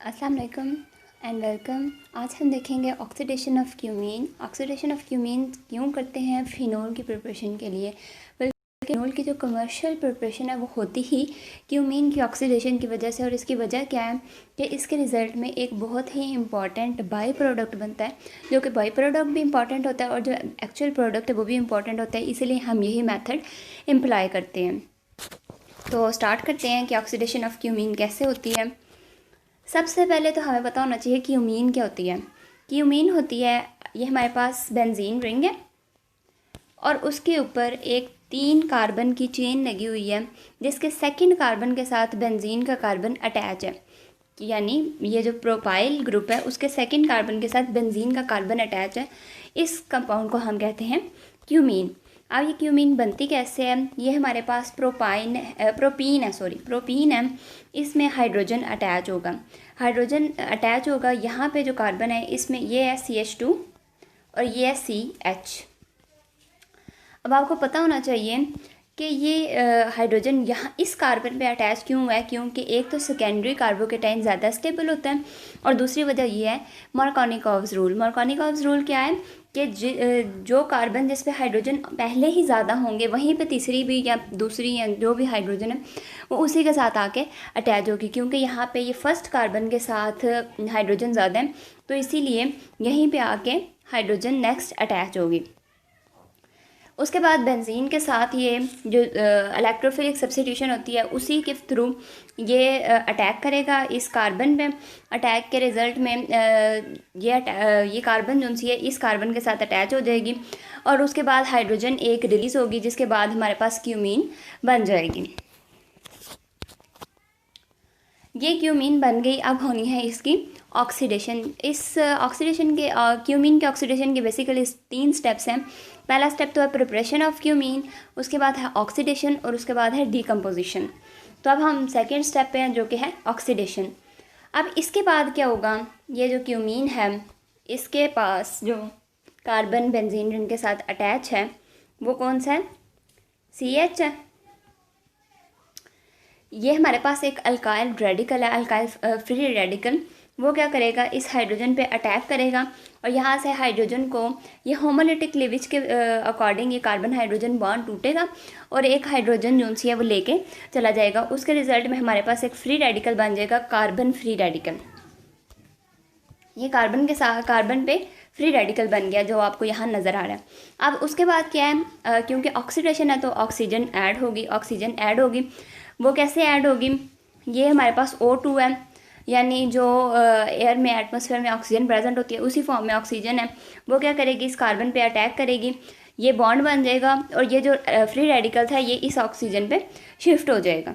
अस्सलाम वालेकुम and welcome. आज हम देखेंगे oxidation of cumene. Oxidation of cumene क्यों करते हैं? फिनोल की प्रिपरेशन के लिए। बल्कि फिनोल की जो कमर्शियल प्रिपरेशन है वो होती ही क्यूमीन की ऑक्सीडेशन की वजह से। और इसकी वजह क्या है कि इसके रिज़ल्ट में एक बहुत ही इंपॉर्टेंट बाई प्रोडक्ट बनता है, जो कि बाई प्रोडक्ट भी इंपॉर्टेंट होता है और जो एक्चुअल प्रोडक्ट है वो भी इंपॉर्टेंट होता है। इसीलिए हम यही मेथड इम्प्लाई करते हैं। तो स्टार्ट करते हैं कि ऑक्सीडेशन ऑफ क्यूमीन कैसे होती है। सबसे पहले तो हमें पता होना चाहिए क्यूमीन क्या होती है। क्यूमीन होती है, ये हमारे पास बेंजीन रिंग है और उसके ऊपर एक 3 कार्बन की चेन लगी हुई है, जिसके सेकंड कार्बन के साथ बेंजीन का कार्बन अटैच है। यानी ये जो प्रोपाइल ग्रुप है उसके सेकंड कार्बन के साथ बेंजीन का कार्बन अटैच है। इस कंपाउंड को हम कहते हैं क्यूमीन। अब ये क्यूमीन बनती कैसे है? ये हमारे पास प्रोपीन है। इसमें हाइड्रोजन अटैच होगा। यहाँ पे जो कार्बन है इसमें ये है CH2 और ये है CH। अब आपको पता होना चाहिए कि ये हाइड्रोजन यहाँ इस कार्बन पे अटैच क्यों हुआ है, क्योंकि एक तो सेकेंडरी कार्बोकेटाइन ज़्यादा स्टेबल होता है और दूसरी वजह ये है मार्कोनिकॉव्स रूल। मार्कोनिकॉव्स रूल क्या है कि जो कार्बन जिस पे हाइड्रोजन पहले ही ज़्यादा होंगे वहीं पे तीसरी भी या दूसरी या जो भी हाइड्रोजन है वो उसी के साथ आके अटैच होगी, क्योंकि यहाँ पे ये फर्स्ट कार्बन के साथ हाइड्रोजन ज़्यादा है तो इसीलिए यहीं पे आके हाइड्रोजन नेक्स्ट अटैच होगी। उसके बाद बेंजीन के साथ ये जो इलेक्ट्रोफिलिक सब्स्टिट्यूशन होती है उसी के थ्रू ये अटैक करेगा इस कार्बन पे। अटैक के रिज़ल्ट में ये कार्बन जो सी है इस कार्बन के साथ अटैच हो जाएगी और उसके बाद हाइड्रोजन एक रिलीज़ होगी, जिसके बाद हमारे पास क्यूमीन बन जाएगी। ये क्यूमीन बन गई। अब होनी है इसकी ऑक्सीडेशन। इस ऑक्सीडेशन के क्यूमीन के ऑक्सीडेशन के बेसिकली 3 स्टेप्स हैं। पहला स्टेप तो है प्रिपरेशन ऑफ क्यूमीन, उसके बाद है ऑक्सीडेशन और उसके बाद है डीकम्पोजिशन। तो अब हम सेकेंड स्टेप पे हैं जो कि है ऑक्सीडेशन। अब इसके बाद क्या होगा, ये जो क्यूमीन है इसके पास जो कार्बन बेंजीन रिंग के साथ अटैच है वो कौन सा है? CH है। ये हमारे पास एक अल्काइल रेडिकल है, अल्काइल फ्री रेडिकल। वो क्या करेगा, इस हाइड्रोजन पे अटैक करेगा और यहाँ से हाइड्रोजन को ये होमोलिटिक क्लीवेज के अकॉर्डिंग ये कार्बन हाइड्रोजन बॉन्ड टूटेगा और एक हाइड्रोजन जो सी है वो लेके चला जाएगा। उसके रिजल्ट में हमारे पास एक फ्री रेडिकल बन जाएगा, कार्बन फ्री रेडिकल। ये कार्बन के साथ कार्बन पे फ्री रेडिकल बन गया जो आपको यहाँ नज़र आ रहा है। अब उसके बाद क्या है, क्योंकि ऑक्सीडेशन है तो ऑक्सीजन ऐड होगी। वो कैसे ऐड होगी? ये हमारे पास O2 है, यानी जो एयर में एटमॉस्फेयर में ऑक्सीजन प्रेजेंट होती है उसी फॉर्म में ऑक्सीजन है। वो क्या करेगी, इस कार्बन पे अटैक करेगी, ये बॉन्ड बन जाएगा और ये जो फ्री रेडिकल था ये इस ऑक्सीजन पे शिफ्ट हो जाएगा।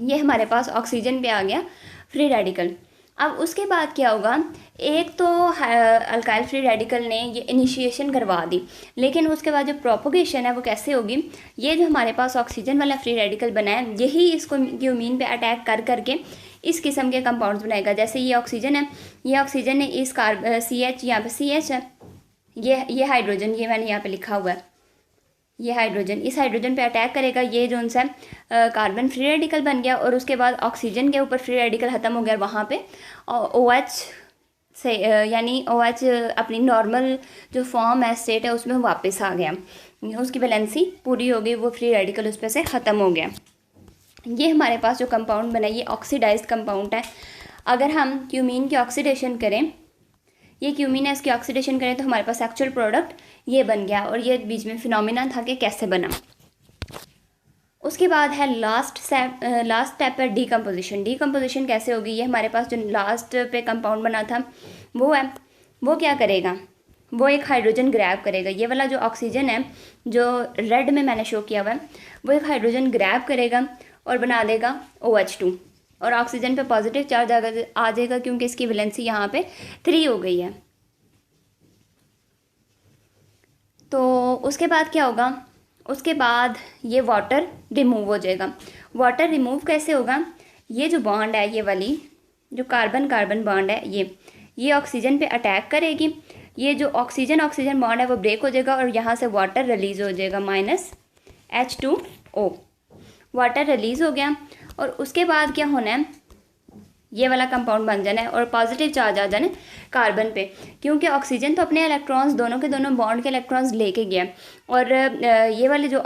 ये हमारे पास ऑक्सीजन पे आ गया फ्री रेडिकल। अब उसके बाद क्या होगा, एक तो अल्काइल फ्री रेडिकल ने ये इनिशिएशन करवा दी, लेकिन उसके बाद जो प्रोपोगेशन है वो कैसे होगी? ये जो हमारे पास ऑक्सीजन वाला फ्री रेडिकल बना है यही इसको क्यूमीन पे अटैक कर करके इस किस्म के कंपाउंड्स बनाएगा। जैसे ये ऑक्सीजन है, ये ऑक्सीजन ने इस CH, यहाँ पे CH है, ये हाइड्रोजन, ये मैंने यहाँ पे लिखा हुआ है, ये हाइड्रोजन इस हाइड्रोजन पे अटैक करेगा, ये जो सा कार्बन फ्री रेडिकल बन गया और उसके बाद ऑक्सीजन के ऊपर फ्री रेडिकल ख़त्म हो गया और वहाँ पे OH से यानी OH अपनी नॉर्मल जो फॉर्म है स्टेट है उसमें वापस आ गया, उसकी वैलेंसी पूरी हो गई, वो फ्री रेडिकल उस पर से ख़त्म हो गया। ये हमारे पास जो कंपाउंड बना ये ऑक्सीडाइज्ड कंपाउंड है। अगर हम क्यूमीन की ऑक्सीडेशन करें, ये क्यूमीन है इसकी ऑक्सीडेशन करें तो हमारे पास एक्चुअल प्रोडक्ट ये बन गया और ये बीच में फिनोमिना था कि कैसे बना। उसके बाद है लास्ट स्टेप है डीकम्पोजिशन। डीकम्पोजिशन कैसे होगी? ये हमारे पास जो लास्ट पे कंपाउंड बना था वो क्या करेगा, वो एक हाइड्रोजन ग्रैब करेगा। ये वाला जो ऑक्सीजन है जो रेड में मैंने शो किया हुआ है वो एक हाइड्रोजन ग्रैब करेगा और बना देगा OH2 और ऑक्सीजन पे पॉजिटिव चार्ज आ जाएगा क्योंकि इसकी वैलेंसी यहाँ पे 3 हो गई है। तो उसके बाद क्या होगा, उसके बाद ये वाटर रिमूव हो जाएगा। वाटर रिमूव कैसे होगा? ये जो बॉन्ड है, ये वाली जो कार्बन कार्बन बॉन्ड है ये ऑक्सीजन पे अटैक करेगी, ये जो ऑक्सीजन ऑक्सीजन बॉन्ड है वो ब्रेक हो जाएगा और यहाँ से वाटर रिलीज़ हो जाएगा -H2O। वाटर रिलीज़ हो गया और उसके बाद क्या होना है, ये वाला कंपाउंड बन जाना है और पॉजिटिव चार्ज आ जाना है कार्बन पे, क्योंकि ऑक्सीजन तो अपने इलेक्ट्रॉन्स दोनों के दोनों बॉन्ड के इलेक्ट्रॉन्स लेके गया और ये वाले जो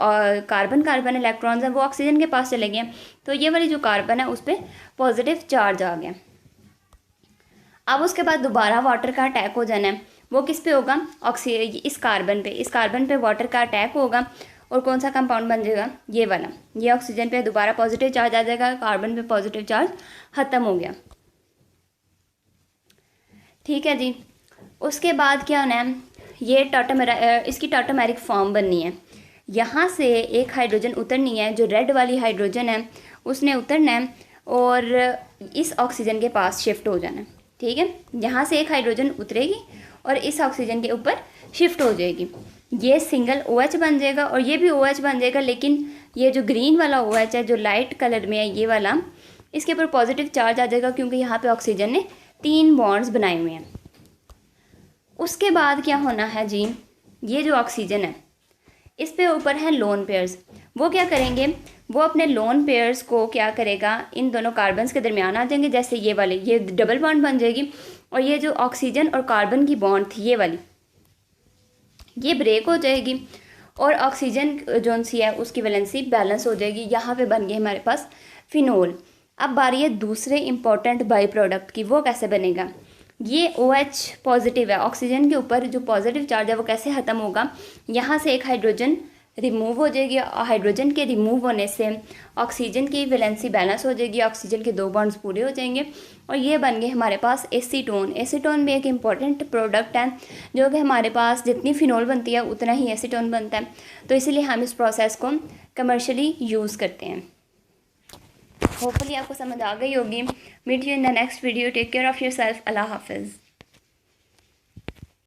कार्बन इलेक्ट्रॉन्स हैं वो ऑक्सीजन के पास चले गए, तो ये वाली जो कार्बन है उस पर पॉजिटिव चार्ज आ गया। अब उसके बाद दोबारा वाटर का अटैक हो जाना है, वो किस पे होगा, इस कार्बन पे वाटर का अटैक होगा और कौन सा कंपाउंड बन जाएगा, ये वाला। ये ऑक्सीजन पे दोबारा पॉजिटिव चार्ज आ जाएगा, कार्बन पे पॉजिटिव चार्ज ख़त्म हो गया। ठीक है जी। उसके बाद क्या होना है, ये इसकी टॉटोमेरिक फॉर्म बननी है। यहाँ से एक हाइड्रोजन उतरनी है, जो रेड वाली हाइड्रोजन है उसने उतरना है और इस ऑक्सीजन के पास शिफ्ट हो जाना है। ठीक है, यहाँ से एक हाइड्रोजन उतरेगी और इस ऑक्सीजन के ऊपर शिफ्ट हो जाएगी। ये सिंगल OH बन जाएगा और ये भी OH बन जाएगा, लेकिन ये जो ग्रीन वाला OH है जो लाइट कलर में है ये वाला, इसके ऊपर पॉजिटिव चार्ज आ जाएगा क्योंकि यहाँ पे ऑक्सीजन ने 3 बॉन्ड्स बनाए हुए हैं। उसके बाद क्या होना है जी, ये जो ऑक्सीजन है इस पे ऊपर है लोन पेयर्स। वो क्या करेंगे, वो अपने लोन पेयर्स को क्या करेगा, इन दोनों कार्बन्स के दरमियान आ जाएंगे, जैसे ये वाले, ये डबल बॉन्ड बन जाएगी और ये जो ऑक्सीजन और कार्बन की बॉन्ड थी ये वाली, ये ब्रेक हो जाएगी और ऑक्सीजन जो सी है उसकी वैलेंसी बैलेंस हो जाएगी। यहाँ पे बन गए हमारे पास फिनोल। अब बारी है दूसरे इंपॉर्टेंट बाई प्रोडक्ट की, वो कैसे बनेगा। ये OH पॉजिटिव है, ऑक्सीजन के ऊपर जो पॉजिटिव चार्ज है वो कैसे ख़त्म होगा, यहाँ से एक हाइड्रोजन रिमूव हो जाएगी। हाइड्रोजन के रिमूव होने से ऑक्सीजन की वैलेंसी बैलेंस हो जाएगी, ऑक्सीजन के 2 बॉन्ड्स पूरे हो जाएंगे और ये बन गए हमारे पास एसीटोन। एसीटोन भी एक इम्पॉर्टेंट प्रोडक्ट है, जो कि हमारे पास जितनी फिनोल बनती है उतना ही एसीटोन बनता है, तो इसीलिए हम इस प्रोसेस को कमर्शियली यूज़ करते हैं। होपफुली आपको समझ आ गई होगी। Meet you in the next video. Take care of yourself. अल्लाह हाफिज़।